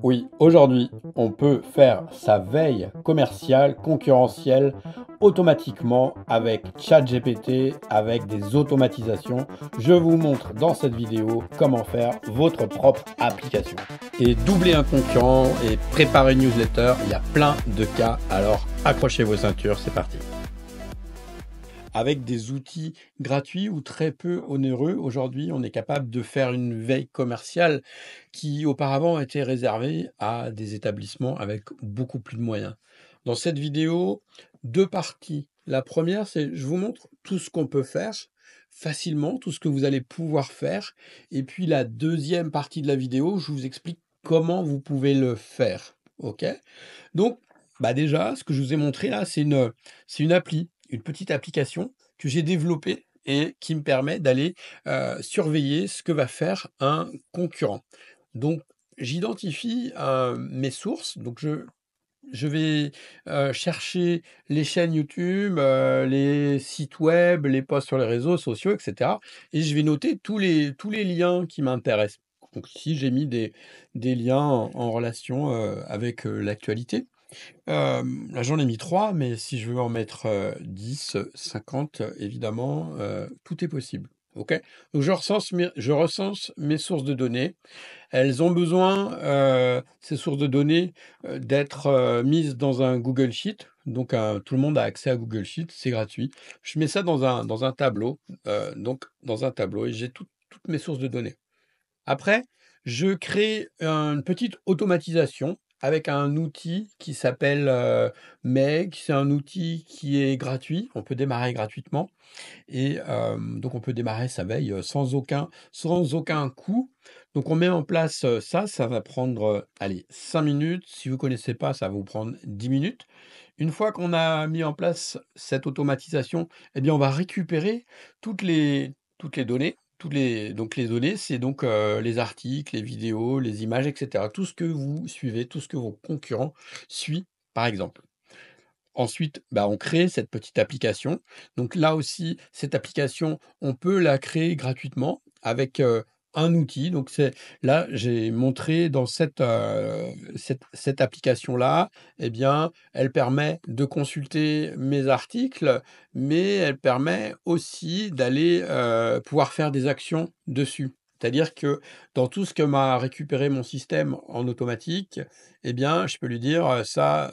Oui, aujourd'hui, on peut faire sa veille commerciale, concurrentielle, automatiquement avec ChatGPT, avec des automatisations. Je vous montre dans cette vidéo comment faire votre propre application. Et doubler un concurrent et préparer une newsletter, il y a plein de cas, alors accrochez vos ceintures, c'est parti. Avec des outils gratuits ou très peu onéreux, aujourd'hui, on est capable de faire une veille commerciale qui auparavant était réservée à des établissements avec beaucoup plus de moyens. Dans cette vidéo, deux parties. La première, c'est je vous montre tout ce qu'on peut faire facilement, tout ce que vous allez pouvoir faire. Et puis la deuxième partie de la vidéo, je vous explique comment vous pouvez le faire. OK? Donc, bah déjà, ce que je vous ai montré là, c'est une appli, une petite application que j'ai développée et qui me permet d'aller surveiller ce que va faire un concurrent. Donc, j'identifie mes sources. Donc, je vais chercher les chaînes YouTube, les sites web, les posts sur les réseaux sociaux, etc. Et je vais noter tous les liens qui m'intéressent. Donc, si j'ai mis des liens en relation avec l'actualité. Là, j'en ai mis 3, mais si je veux en mettre 10, 50, évidemment, tout est possible. OK? Donc je recense mes sources de données. Elles ont besoin, ces sources de données, d'être, mises dans un Google Sheet. Donc tout le monde a accès à Google Sheet, c'est gratuit. Je mets ça dans un tableau, donc dans un tableau et j'ai toutes mes sources de données. Après, je crée une petite automatisation avec un outil qui s'appelle, Make. C'est un outil qui est gratuit. On peut démarrer gratuitement et donc on peut démarrer sa veille, sans aucun coût. Donc on met en place, ça va prendre, allez 5 minutes. Si vous ne connaissez pas, ça va vous prendre 10 minutes. Une fois qu'on a mis en place cette automatisation, eh bien, on va récupérer toutes les données. Donc les données, c'est donc les articles, les vidéos, les images, etc. Tout ce que vous suivez, tout ce que vos concurrents suivent, par exemple. Ensuite, bah, on crée cette petite application. Donc là aussi, cette application, on peut la créer gratuitement avec un outil. Donc là, j'ai montré dans cette application-là, eh bien, elle permet de consulter mes articles, mais elle permet aussi d'aller pouvoir faire des actions dessus. C'est-à-dire que dans tout ce que m'a récupéré mon système en automatique, eh bien, je peux lui dire, ça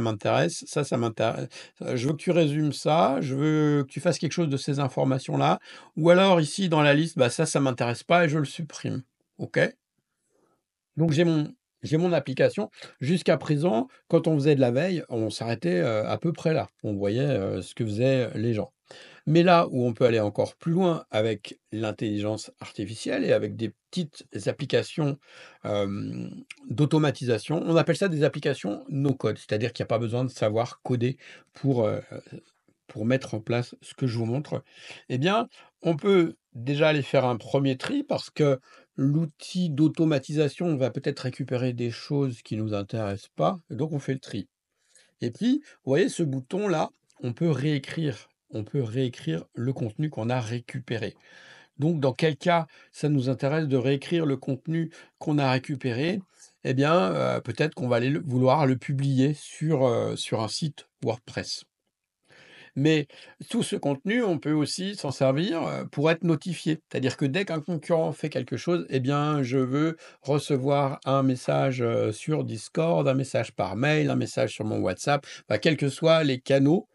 m'intéresse, ça m'intéresse, je veux que tu résumes ça, je veux que tu fasses quelque chose de ces informations-là, ou alors ici dans la liste, bah, ça m'intéresse pas et je le supprime. OK? Donc j'ai mon application. Jusqu'à présent, quand on faisait de la veille, on s'arrêtait, à peu près là. On voyait, ce que faisaient les gens. Mais là où on peut aller encore plus loin avec l'intelligence artificielle et avec des petites applications, d'automatisation, on appelle ça des applications no code. C'est-à-dire qu'il n'y a pas besoin de savoir coder pour, heu, pour mettre en place ce que je vous montre. Eh bien, on peut déjà aller faire un premier tri parce que l'outil d'automatisation va peut-être récupérer des choses qui nous intéressent pas, et donc on fait le tri. Et puis, vous voyez ce bouton-là, on peut réécrire le contenu qu'on a récupéré. Donc, dans quel cas ça nous intéresse de réécrire le contenu qu'on a récupéré? Eh bien, peut-être qu'on va aller vouloir le publier sur un site WordPress. Mais tout ce contenu, on peut aussi s'en servir, pour être notifié. C'est-à-dire que dès qu'un concurrent fait quelque chose, eh bien, je veux recevoir un message, sur Discord, un message par mail, un message sur mon WhatsApp, bah, quels que soient les canaux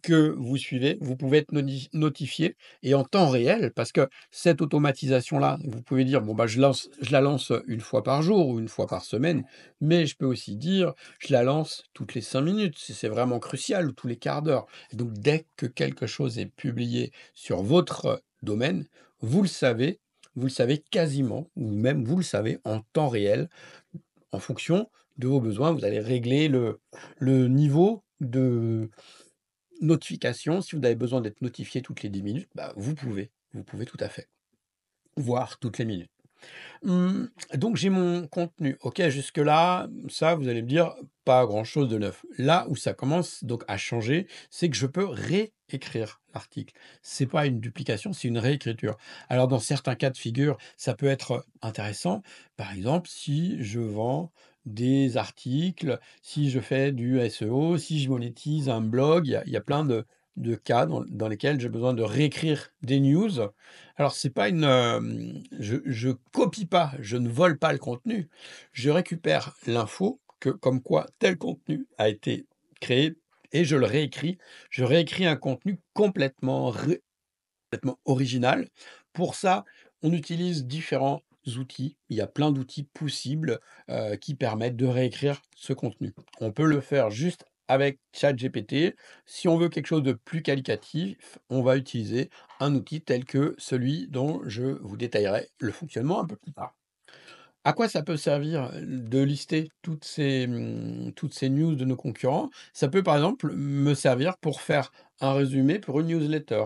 que vous suivez, vous pouvez être notifié et en temps réel parce que cette automatisation-là, vous pouvez dire: «Bon, bah, je la lance une fois par jour ou une fois par semaine», mais je peux aussi dire: «Je la lance toutes les 5 minutes», si c'est vraiment crucial, ou tous les quarts d'heure. Et donc, dès que quelque chose est publié sur votre domaine, vous le savez quasiment, ou même vous le savez en temps réel, en fonction de vos besoins. Vous allez régler le niveau de notification. Si vous avez besoin d'être notifié toutes les 10 minutes, bah, vous pouvez tout à fait, voire toutes les minutes. Donc j'ai mon contenu. OK, jusque-là, ça, vous allez me dire, pas grand-chose de neuf. Là où ça commence donc à changer, c'est que je peux réécrire l'article. C'est pas une duplication, c'est une réécriture. Alors dans certains cas de figure, ça peut être intéressant. Par exemple, si je vends des articles, si je fais du SEO, si je monétise un blog, il y a plein de cas dans lesquels j'ai besoin de réécrire des news. Alors c'est pas je copie pas, je ne vole pas le contenu. Je récupère l'info que comme quoi tel contenu a été créé et je le réécris. Je réécris un contenu complètement original. Pour ça, on utilise différents outils. Il y a plein d'outils possibles, qui permettent de réécrire ce contenu. On peut le faire juste avec ChatGPT. Si on veut quelque chose de plus qualitatif, on va utiliser un outil tel que celui dont je vous détaillerai le fonctionnement un peu plus tard. À quoi ça peut servir, de lister toutes ces news de nos concurrents? Ça peut, par exemple, me servir pour faire un résumé pour une newsletter.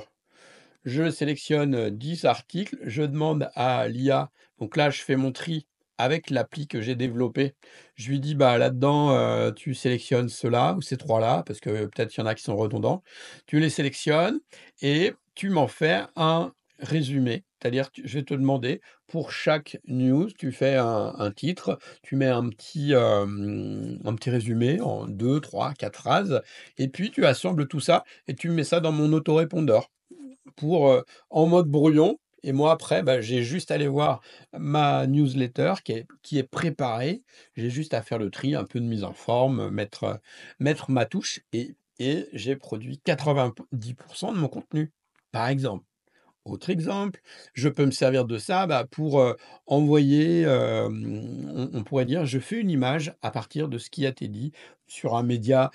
Je sélectionne, 10 articles, je demande à l'IA, donc là, je fais mon tri avec l'appli que j'ai développée. Je lui dis: «Bah, là-dedans, tu sélectionnes ceux-là ou ces 3-là», parce que peut-être qu'il y en a qui sont redondants. Tu les sélectionnes et tu m'en fais un résumé. C'est-à-dire que je vais te demander pour chaque news, tu fais un titre, tu mets un petit résumé en 2, 3, 4 phrases et puis tu assembles tout ça et tu mets ça dans mon autorépondeur en mode brouillon et moi après, bah, j'ai juste à aller voir ma newsletter qui est préparée. J'ai juste à faire le tri, un peu de mise en forme, mettre ma touche et j'ai produit 90 de mon contenu, par exemple. Autre exemple, je peux me servir de ça, bah, pour, envoyer, on pourrait dire: «Je fais une image à partir de ce qui a été dit sur un média,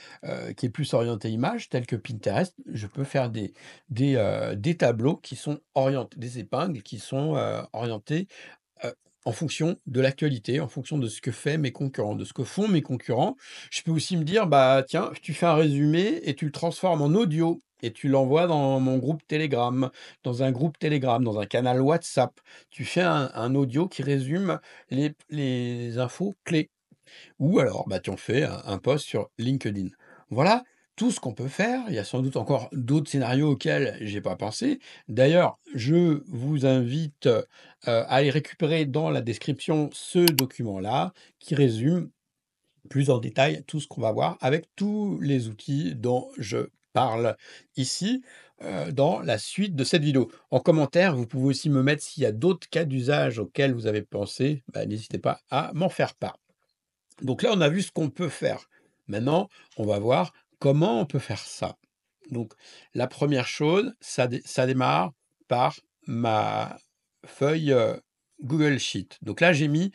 qui est plus orienté image tel que Pinterest». Je peux faire des tableaux qui sont orientés des épingles qui sont, orientés, heu, en fonction de l'actualité, en fonction de ce que fait mes concurrents, de ce que font mes concurrents. Je peux aussi me dire: «Bah, tiens, tu fais un résumé et tu le transformes en audio et tu l'envoies dans mon groupe Telegram, dans un groupe Telegram, dans un canal WhatsApp». Tu fais un audio qui résume les infos clés. Ou alors, bah, tu en fais un post sur LinkedIn. Voilà tout ce qu'on peut faire. Il y a sans doute encore d'autres scénarios auxquels j'ai pas pensé. D'ailleurs, je vous invite, à aller récupérer dans la description ce document-là qui résume plus en détail tout ce qu'on va voir avec tous les outils dont je parle ici, dans la suite de cette vidéo. En commentaire, vous pouvez aussi me mettre s'il y a d'autres cas d'usage auxquels vous avez pensé, bah, n'hésitez pas à m'en faire part. Donc là, on a vu ce qu'on peut faire. Maintenant, on va voir comment on peut faire ça. Donc la première chose, ça démarre par ma feuille, Google Sheet. Donc là, j'ai mis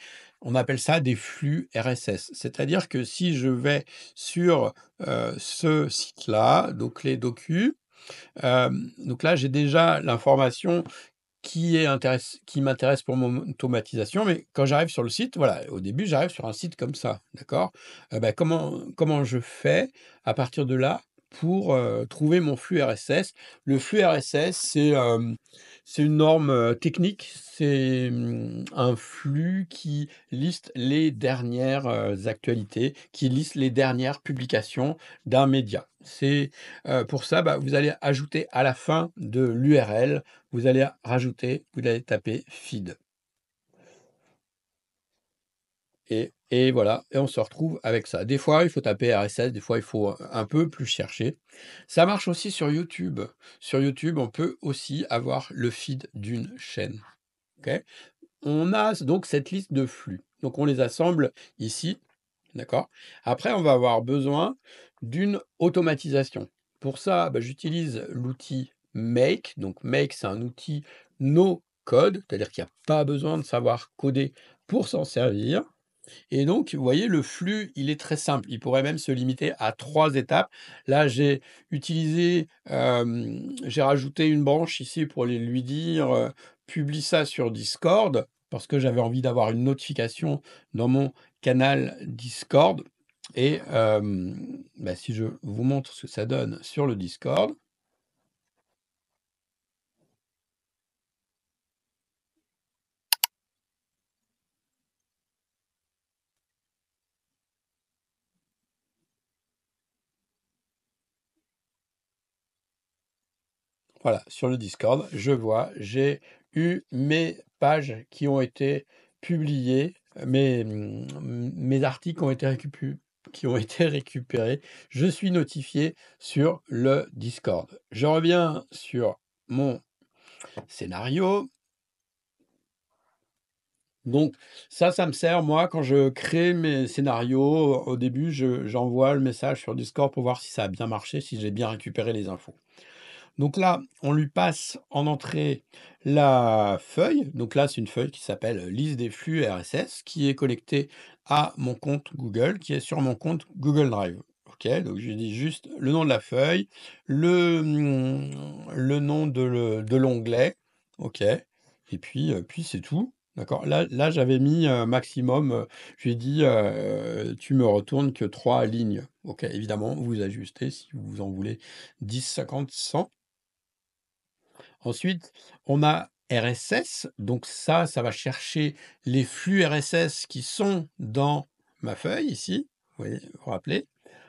on appelle ça des flux RSS. C'est-à-dire que si je vais sur, ce site-là, donc les docus, donc là, j'ai déjà l'information qui m'intéresse pour mon automatisation, mais quand j'arrive sur le site, voilà, au début, j'arrive sur un site comme ça, d'accord? Bah, comment je fais à partir de là pour, trouver mon flux RSS? Le flux RSS, c'est une norme, technique, c'est, un flux qui liste les dernières, actualités, qui liste les dernières publications d'un média. Pour ça, bah, vous allez ajouter à la fin de l'URL vous allez taper feed et voilà et on se retrouve avec ça. Des fois, il faut taper RSS, des fois, il faut un peu plus chercher. Ça marche aussi sur YouTube. Sur YouTube, on peut aussi avoir le feed d'une chaîne, OK? On a donc cette liste de flux. Donc on les assemble ici, d'accord? Après, on va avoir besoin d'une automatisation. Pour ça, bah, j'utilise l'outil Make. Donc Make, c'est un outil no code, c'est-à-dire qu'il n'y a pas besoin de savoir coder pour s'en servir. Et donc, vous voyez, le flux, il est très simple. Il pourrait même se limiter à 3 étapes. Là, j'ai rajouté une branche ici pour lui dire, «Publie ça sur Discord», parce que j'avais envie d'avoir une notification dans mon canal Discord et bah, si je vous montre ce que ça donne sur le Discord. Voilà, sur le Discord, je vois, j'ai eu mes pages qui ont été publiées, mes articles qui ont été récupérés. Je suis notifié sur le Discord. Je reviens sur mon scénario. Donc ça me sert, moi, quand je crée mes scénarios, au début, j'envoie le message sur Discord pour voir si ça a bien marché, si j'ai bien récupéré les infos. Donc là, on lui passe en entrée la feuille. Donc là, c'est une feuille qui s'appelle liste des flux RSS, qui est connectée à mon compte Google, qui est sur mon compte Google Drive. OK, donc je lui dis juste le nom de la feuille, le nom de l'onglet. OK, et puis c'est tout. D'accord. Là, j'avais mis maximum, je lui ai dit tu me retournes que 3 lignes. OK, évidemment, vous ajustez si vous en voulez 10, 50, 100. Ensuite, on a RSS, donc ça va chercher les flux RSS qui sont dans ma feuille ici, vous voyez, vous vous rappelez?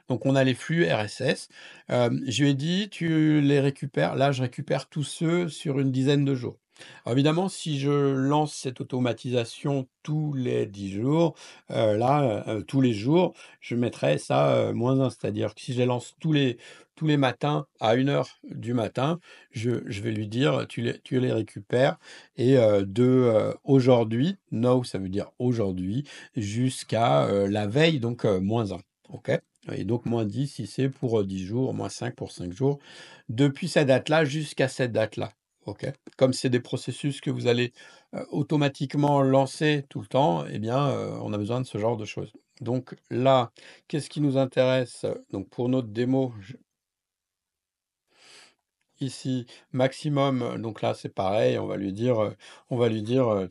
Donc on a les flux RSS. Je lui ai dit: «Tu les récupères». Là, je récupère tous ceux sur une dizaine de jours. Alors évidemment, si je lance cette automatisation tous les 10 jours, tous les jours, je mettrai ça, -1. C'est-à-dire que si je les lance tous les matins à 1 heure du matin, je vais lui dire: «Tu les récupères» et aujourd'hui, now ça veut dire aujourd'hui, jusqu'à, la veille, donc -1. OK? Et donc -10 si c'est pour, 10 jours, -5 pour 5 jours, depuis cette date-là jusqu'à cette date-là. OK? Comme c'est des processus que vous allez, automatiquement lancer tout le temps, eh bien, on a besoin de ce genre de choses. Donc là, qu'est-ce qui nous intéresse? Donc pour notre démo, ici, maximum, donc là, c'est pareil, on va lui dire,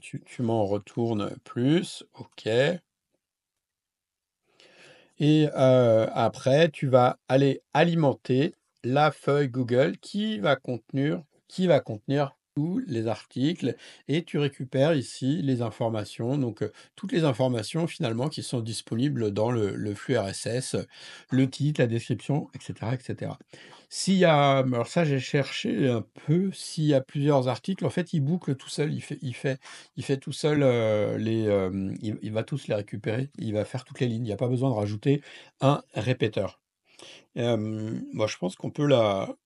«Tu m'en retournes plus». OK. Et après, tu vas aller alimenter la feuille Google qui va contenir tous les articles et tu récupères ici les informations, donc toutes les informations finalement qui sont disponibles dans le flux RSS, le titre, la description et cetera et cetera. S'il y a alors ça, j'ai cherché un peu, s'il y a plusieurs articles, en fait, il boucle tout seul, il fait tout seul, il va tous les récupérer, il va faire toutes les lignes. Il y a pas besoin de rajouter un répéteur. Moi, je pense qu'on peut la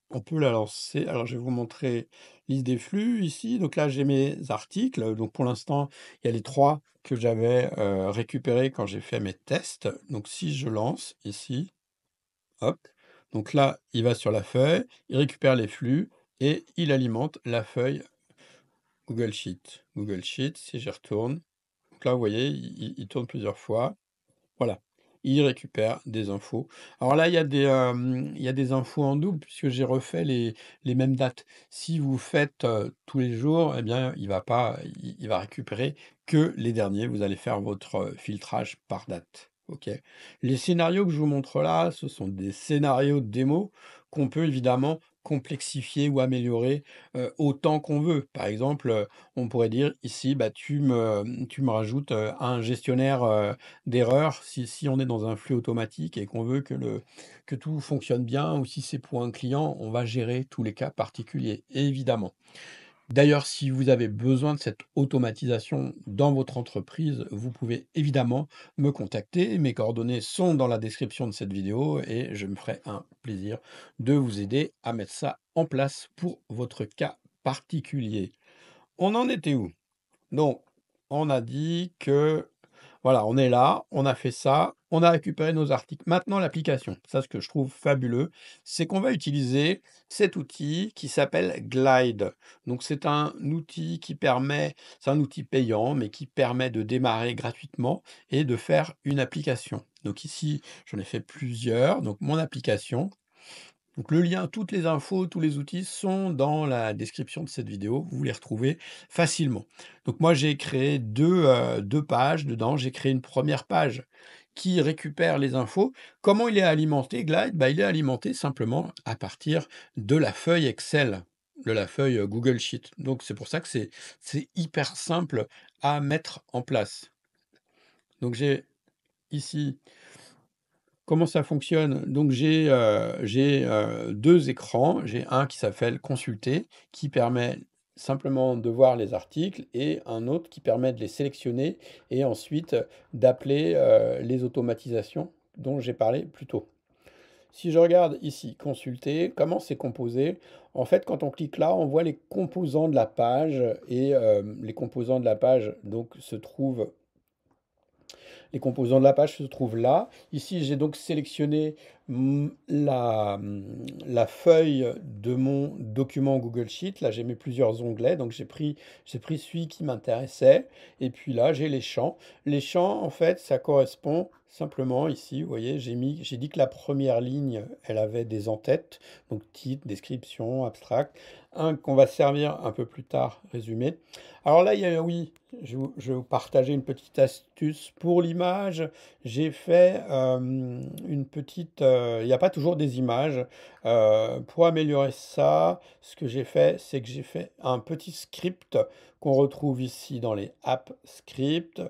lancer. Alors, je vais vous montrer liste des flux ici. Donc là, j'ai mes articles. Donc pour l'instant, il y a les 3 que j'avais, récupérés quand j'ai fait mes tests. Donc si je lance ici, hop, donc là, il va sur la feuille, il récupère les flux et il alimente la feuille Google Sheet. Google Sheet, si j'y retourne, donc là, vous voyez, il tourne plusieurs fois. Voilà, il récupère des infos. Alors là, il y a des infos en double puisque j'ai refait les mêmes dates. Si vous faites, tous les jours, eh bien, il va pas il va récupérer que les derniers. Vous allez faire votre, filtrage par date. OK? Les scénarios que je vous montre là, ce sont des scénarios de démo qu'on peut évidemment complexifier ou améliorer, autant qu'on veut. Par exemple, on pourrait dire ici, bah, tu me rajoutes, un gestionnaire, d'erreur si on est dans un flux automatique et qu'on veut que tout fonctionne bien ou si c'est pour un client, on va gérer tous les cas particuliers, évidemment. D'ailleurs, si vous avez besoin de cette automatisation dans votre entreprise, vous pouvez évidemment me contacter. Mes coordonnées sont dans la description de cette vidéo et je me ferai un plaisir de vous aider à mettre ça en place pour votre cas particulier. On en était où? Donc, on a dit que voilà, on est là, on a fait ça, on a récupéré nos articles. Maintenant, l'application, ça, ce que je trouve fabuleux, c'est qu'on va utiliser cet outil qui s'appelle Glide. Donc, c'est un outil payant, mais qui permet de démarrer gratuitement et de faire une application. Donc ici, j'en ai fait plusieurs. Donc, mon application. Donc le lien, toutes les infos, tous les outils sont dans la description de cette vidéo. Vous les retrouvez facilement. Donc moi, j'ai créé deux pages dedans. J'ai créé une première page qui récupère les infos. Comment il est alimenté, Glide? Bah, il est alimenté simplement à partir de la feuille Excel, de la feuille Google Sheet. Donc c'est pour ça que c'est hyper simple à mettre en place. Donc j'ai ici Comment ça fonctionne? Donc j'ai 2 écrans. J'ai un qui s'appelle «Consulter», qui permet simplement de voir les articles et un autre qui permet de les sélectionner et ensuite d'appeler, les automatisations dont j'ai parlé plus tôt. Si je regarde ici «Consulter», comment c'est composé? En fait, quand on clique là, on voit les composants de la page et les composants de la page donc se trouvent les composants de la page se trouvent là. Ici, j'ai donc sélectionné la feuille de mon document Google Sheet. Là, j'ai mis plusieurs onglets, donc j'ai pris celui qui m'intéressait. Et puis là, j'ai les champs. Les champs, en fait, ça correspond simplement ici. Vous voyez, j'ai dit que la première ligne, elle avait des en-têtes, donc titre, description, abstract. Un qu'on va servir un peu plus tard, résumé. Alors là, oui, je vais vous partager une petite astuce pour l'image. J'ai fait une petite... il n'y a pas toujours des images. Pour améliorer ça, ce que j'ai fait, c'est que j'ai fait un petit script qu'on retrouve ici dans les app scripts.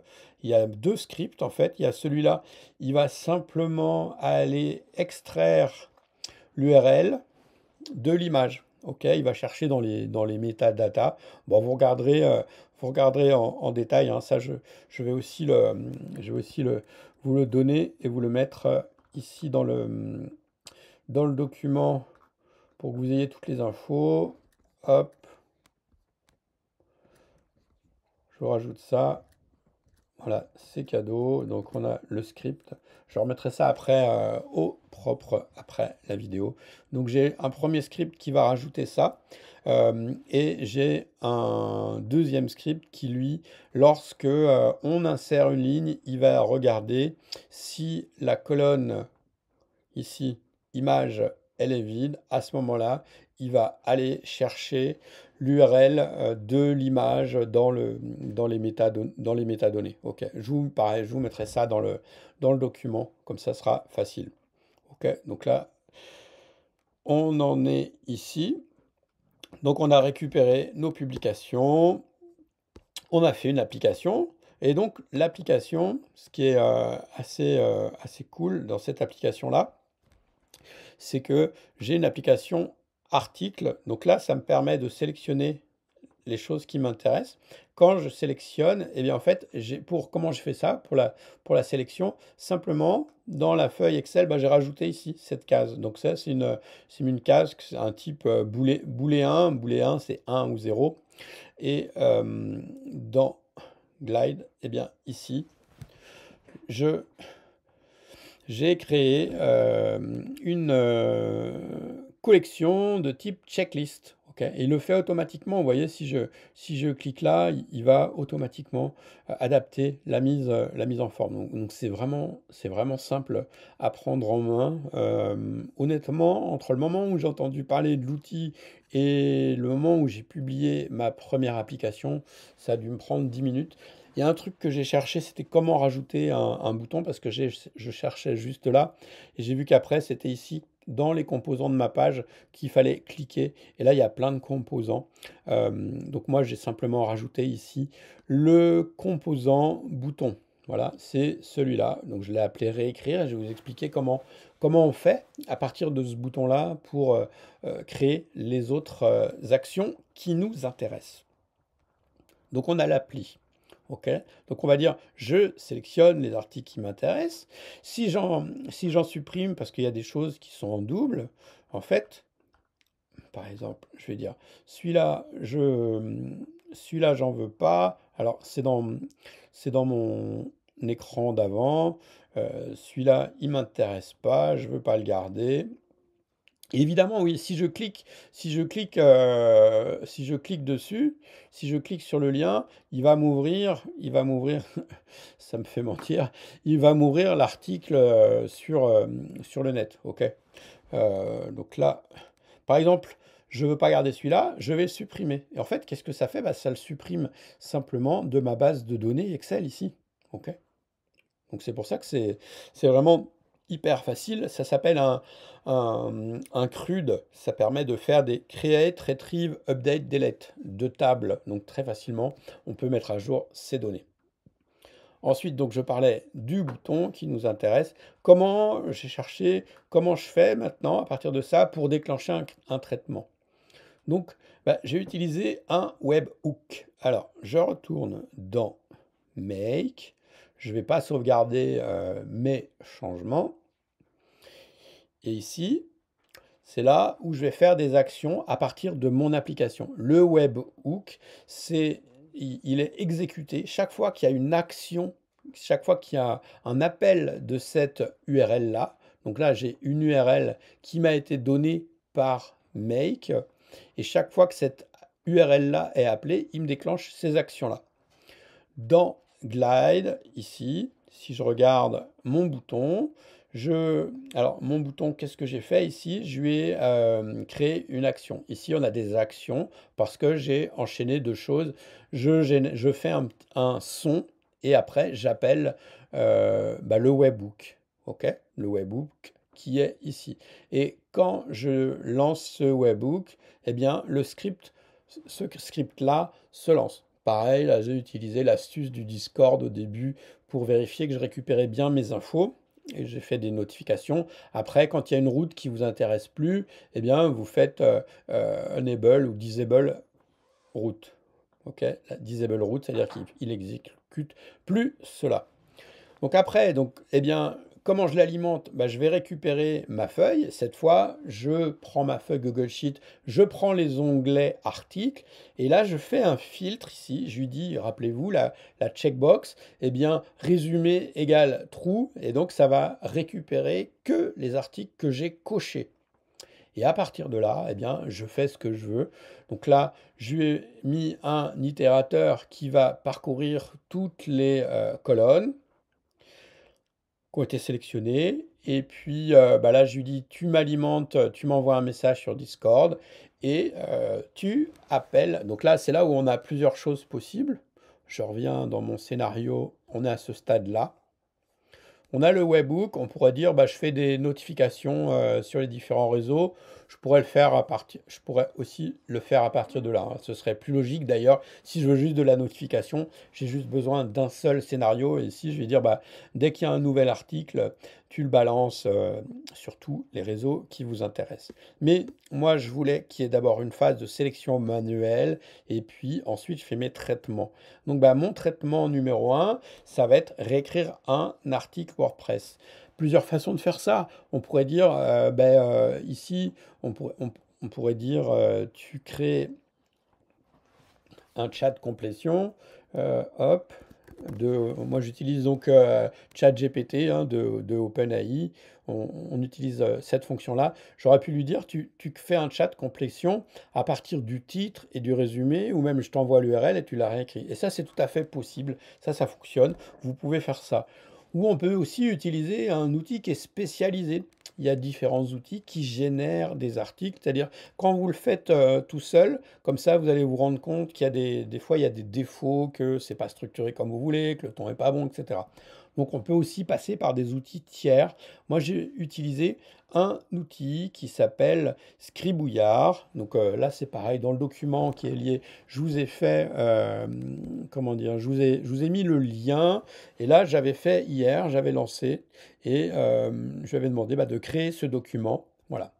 Il y a 2 scripts en fait. Il y a celui-là, il va simplement aller extraire l'URL de l'image. OK, il va chercher dans les métadatas. Bon, vous regarderez en détail, hein, ça je vais aussi vous le donner et vous le mettre ici dans le document pour que vous ayez toutes les infos. Hop, je vous rajoute ça. Voilà, c'est cadeau. Donc on a le script. Je remettrai ça après au propre après la vidéo. Donc j'ai un premier script qui va rajouter ça. Et j'ai un deuxième script qui, lui, lorsque on insère une ligne, il va regarder si la colonne ici, image, elle est vide. À ce moment-là, il va aller chercher l'URL de l'image dans les métadonnées. OK. Pareil, je vous mettrai ça dans le document, comme ça sera facile. OK. Donc là, on en est ici. Donc on a récupéré nos publications, on a fait une application. Et donc l'application, ce qui est assez cool dans cette application-là, c'est que j'ai une application article. Donc là, ça me permet de sélectionner les choses qui m'intéressent. Quand je sélectionne, eh bien en fait, comment je fais ça pour la sélection? Simplement, dans la feuille Excel, bah, j'ai rajouté ici cette case. Donc ça, c'est une case, c'est un type booléen. Booléen, c'est 1 ou 0. Et dans Glide, eh bien ici, je j'ai créé une collection de type checklist. OK, et il le fait automatiquement. Vous voyez, si je clique là, il va automatiquement adapter la mise en forme. Donc c'est vraiment simple à prendre en main. Honnêtement, entre le moment où j'ai entendu parler de l'outil et le moment où j'ai publié ma première application, ça a dû me prendre 10 minutes. Il y a un truc que j'ai cherché, c'était comment rajouter un bouton parce que je cherchais juste là et j'ai vu qu'après c'était ici dans les composants de ma page qu'il fallait cliquer et là il y a plein de composants. Donc moi j'ai simplement rajouté ici le composant bouton. Voilà, c'est celui-là. Donc je l'ai appelé réécrire et je vais vous expliquer comment on fait à partir de ce bouton-là pour créer les autres actions qui nous intéressent. Donc on a l'appli. OK? Donc on va dire, je sélectionne les articles qui m'intéressent. Si j'en supprime parce qu'il y a des choses qui sont en double, en fait, par exemple, je vais dire, celui-là, j'en veux pas. Alors c'est dans mon écran d'avant. Celui-là, il m'intéresse pas, je veux pas le garder. Évidemment, oui, si je clique dessus, si je clique sur le lien, il va m'ouvrir, ça me fait mentir, il va m'ouvrir l'article sur le net, OK? Donc là, par exemple, je ne veux pas garder celui-là, je vais le supprimer. Et en fait, qu'est-ce que ça fait? Bah, ça le supprime simplement de ma base de données Excel ici, OK? Donc c'est pour ça que c'est vraiment hyper facile. Ça s'appelle un CRUD. Ça permet de faire des create, retrieve, update, delete de tables. Donc très facilement, on peut mettre à jour ces données. Ensuite, donc, je parlais du bouton qui nous intéresse. Comment j'ai cherché, comment je fais maintenant à partir de ça pour déclencher un traitement. Donc, bah, j'ai utilisé un webhook. Alors, je retourne dans Make. Je ne vais pas sauvegarder mes changements. Et ici, c'est là où je vais faire des actions à partir de mon application. Le webhook, il est exécuté chaque fois qu'il y a une action, chaque fois qu'il y a un appel de cette URL-là. Donc là, j'ai une URL qui m'a été donnée par Make. Et chaque fois que cette URL-là est appelée, il me déclenche ces actions-là. Dans Glide, ici, si je regarde mon bouton, alors mon bouton, qu'est-ce que j'ai fait ici? Je lui ai créé une action. Ici, on a des actions parce que j'ai enchaîné deux choses. Je fais un son et après, j'appelle le webhook. OK? Le webhook qui est ici. Et quand je lance ce webhook, eh bien, ce script-là se lance. Pareil, là, j'ai utilisé l'astuce du Discord au début pour vérifier que je récupérais bien mes infos et j'ai fait des notifications. Après, quand il y a une route qui vous intéresse plus, eh bien, vous faites enable ou disable route. OK? La disable route, c'est-à-dire qu'il exécute plus cela. Donc après, eh bien, comment je l'alimente? Bah, je vais récupérer ma feuille. Cette fois, je prends ma feuille Google Sheet, je prends les onglets articles, et là, je fais un filtre ici. Je lui dis, rappelez-vous, la checkbox, eh bien, résumé égale true, et donc ça va récupérer que les articles que j'ai cochés. Et à partir de là, eh bien, je fais ce que je veux. Donc là, je lui ai mis un itérateur qui va parcourir toutes les colonnes qui ont été sélectionnés. Et puis bah là, je lui dis, tu m'alimentes, tu m'envoies un message sur Discord et tu appelles. Donc là, c'est là où on a plusieurs choses possibles. Je reviens dans mon scénario, on est à ce stade-là. On a le webhook, on pourrait dire bah, je fais des notifications sur les différents réseaux. Je pourrais aussi le faire à partir de là, hein. Ce serait plus logique d'ailleurs. Si je veux juste de la notification, j'ai juste besoin d'un seul scénario. Et ici, je vais dire bah, dès qu'il y a un nouvel article, tu le balances sur tous les réseaux qui vous intéressent. Mais moi, je voulais qu'il y ait d'abord une phase de sélection manuelle et puis ensuite, je fais mes traitements. Donc, bah, mon traitement numéro 1, ça va être réécrire un article WordPress. Plusieurs façons de faire ça. On pourrait dire, ici, on pourrait dire, tu crées un chat complétion, hop, moi j'utilise donc ChatGPT de OpenAI. On utilise cette fonction-là. J'aurais pu lui dire, tu fais un chat complétion à partir du titre et du résumé, ou même je t'envoie l'URL et tu la réécris. Et ça, c'est tout à fait possible. Ça fonctionne. Vous pouvez faire ça. Ou on peut aussi utiliser un outil qui est spécialisé. Il y a différents outils qui génèrent des articles, c'est-à-dire quand vous le faites tout seul, comme ça vous allez vous rendre compte qu'il y a des fois il y a des défauts, que c'est pas structuré comme vous voulez, que le ton est pas bon, etc. Donc on peut aussi passer par des outils tiers. Moi j'ai utilisé un outil qui s'appelle Scribouillard. Donc là c'est pareil, dans le document qui est lié, je vous ai fait, comment dire, je vous ai mis le lien. Et là j'avais fait hier, j'avais lancé et je lui avais demandé bah, de créer ce document. Voilà.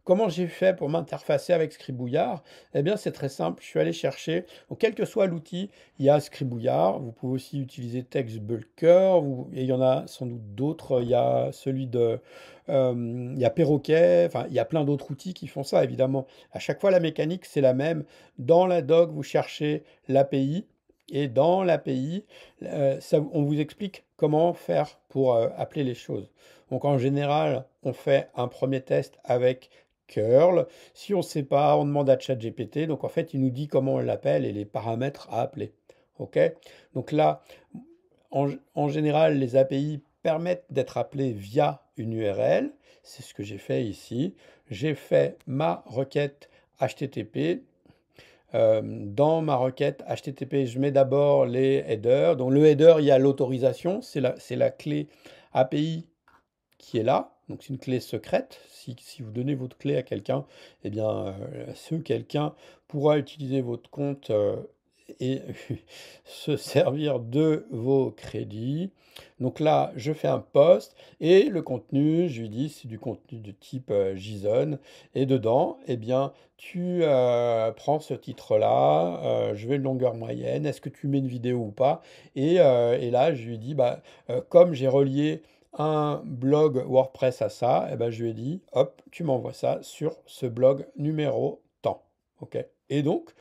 Comment j'ai fait pour m'interfacer avec Scribouillard? Eh bien, c'est très simple. Je suis allé chercher, donc, quel que soit l'outil, il y a Scribouillard. Vous pouvez aussi utiliser TextBulker. Et il y en a sans doute d'autres. Il y a celui de, il y a Perroquet. Enfin, il y a plein d'autres outils qui font ça, évidemment. À chaque fois, la mécanique, c'est la même. Dans la doc, vous cherchez l'API. Et dans l'API, on vous explique comment faire pour appeler les choses. Donc en général, on fait un premier test avec curl. Si on ne sait pas, on demande à ChatGPT. Donc en fait, il nous dit comment on l'appelle et les paramètres à appeler. OK? Donc là, en général, les API permettent d'être appelés via une URL. C'est ce que j'ai fait ici. J'ai fait ma requête HTTP. Dans ma requête HTTP, je mets d'abord les headers. Donc le header, il y a l'autorisation, c'est la clé API qui est là. Donc c'est une clé secrète. Si vous donnez votre clé à quelqu'un, eh bien ce quelqu'un pourra utiliser votre compte et se servir de vos crédits. Donc là, je fais un post et le contenu, je lui dis, c'est du contenu de type JSON. Et dedans, eh bien, tu prends ce titre-là, je veux une longueur moyenne, est-ce que tu mets une vidéo ou pas? Et là, je lui dis, bah, comme j'ai relié un blog WordPress à ça, eh ben, je lui ai dit, hop, tu m'envoies ça sur ce blog numéro tant. OK? Et donc,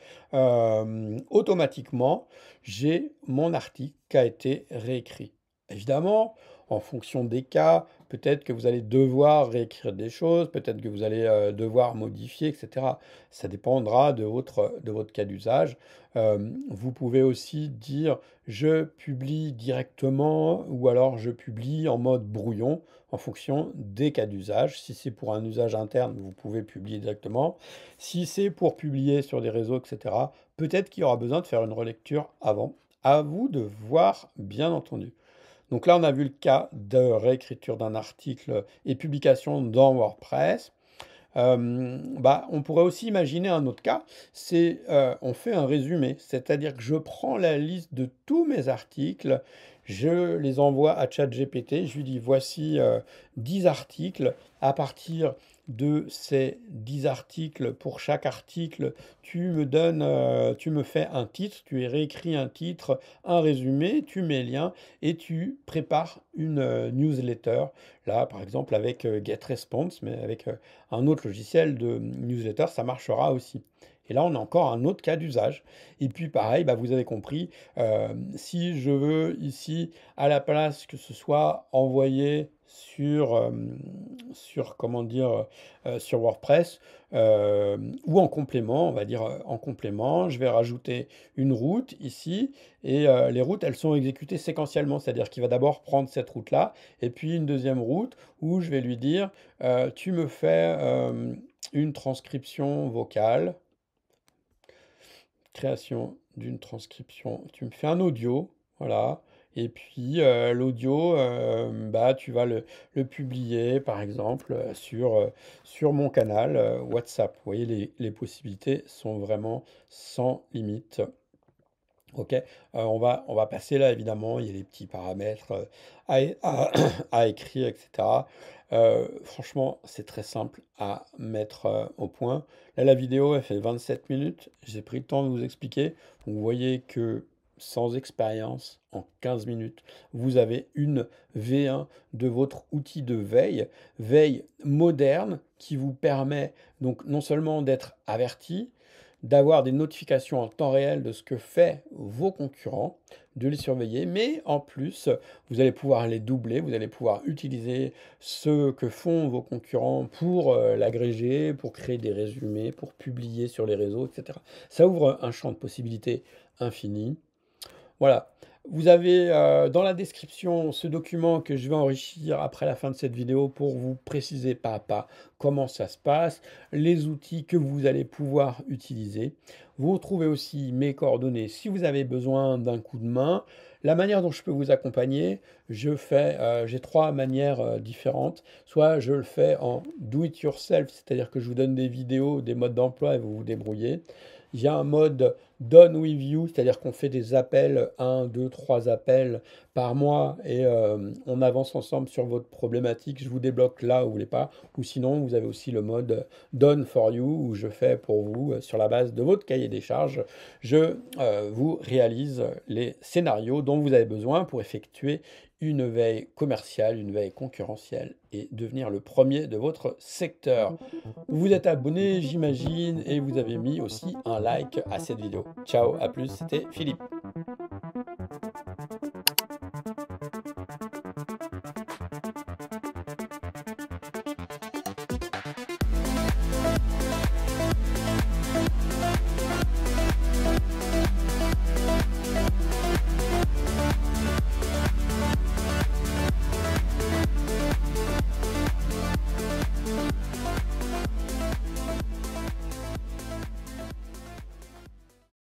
automatiquement, j'ai mon article qui a été réécrit. Évidemment, en fonction des cas, peut-être que vous allez devoir réécrire des choses, peut-être que vous allez devoir modifier, etc. Ça dépendra de votre cas d'usage. Vous pouvez aussi dire je publie directement ou alors je publie en mode brouillon en fonction des cas d'usage. Si c'est pour un usage interne, vous pouvez publier directement. Si c'est pour publier sur des réseaux, etc., peut-être qu'il y aura besoin de faire une relecture avant. À vous de voir, bien entendu. Donc là, on a vu le cas de réécriture d'un article et publication dans WordPress. Bah, on pourrait aussi imaginer un autre cas, c'est on fait un résumé, c'est-à-dire que je prends la liste de tous mes articles, je les envoie à ChatGPT, je lui dis voici 10 articles, à partir de ces 10 articles, pour chaque article, tu me fais un titre, tu réécris un titre, un résumé, tu mets lien et tu prépares une newsletter, là par exemple avec GetResponse, mais avec un autre logiciel de newsletter, ça marchera aussi. Et là, on a encore un autre cas d'usage. Et puis pareil, bah, vous avez compris, si je veux ici, à la place que ce soit envoyé comment dire, sur WordPress, ou en complément, on va dire en complément, je vais rajouter une route ici, et les routes, elles sont exécutées séquentiellement, c'est-à-dire qu'il va d'abord prendre cette route-là, et puis une deuxième route où je vais lui dire, tu me fais une transcription vocale, création d'une transcription, tu me fais un audio, voilà, et puis l'audio, bah, tu vas le publier, par exemple, sur mon canal WhatsApp. Vous voyez, les possibilités sont vraiment sans limite. OK, on va passer là, évidemment, il y a les petits paramètres, à écrire et cetera. Franchement, c'est très simple à mettre, au point. Là, la vidéo, elle fait 27 minutes. J'ai pris le temps de vous expliquer. Vous voyez que sans expérience, en 15 minutes, vous avez une V1 de votre outil de veille, veille moderne qui vous permet donc non seulement d'être averti, d'avoir des notifications en temps réel de ce que fait vos concurrents, de les surveiller, mais en plus, vous allez pouvoir les doubler, vous allez pouvoir utiliser ce que font vos concurrents pour l'agréger, pour créer des résumés, pour publier sur les réseaux, etc. Ça ouvre un champ de possibilités infini. Voilà. Vous avez dans la description ce document que je vais enrichir après la fin de cette vidéo pour vous préciser pas à pas comment ça se passe, les outils que vous allez pouvoir utiliser. Vous retrouvez aussi mes coordonnées si vous avez besoin d'un coup de main. La manière dont je peux vous accompagner, j'ai trois manières différentes. Soit je le fais en do it yourself, c'est-à-dire que je vous donne des vidéos, des modes d'emploi et vous vous débrouillez. Il y a un mode Done with you, c'est-à-dire qu'on fait des appels, un, 2, 3 appels par mois et on avance ensemble sur votre problématique. Je vous débloque là où vous voulez pas. Ou sinon, vous avez aussi le mode Done for you où je fais pour vous, sur la base de votre cahier des charges, je vous réalise les scénarios dont vous avez besoin pour effectuer une veille commerciale, une veille concurrentielle et devenir le premier de votre secteur. Vous êtes abonné, j'imagine, et vous avez mis aussi un like à cette vidéo. Ciao, à plus, c'était Philippe.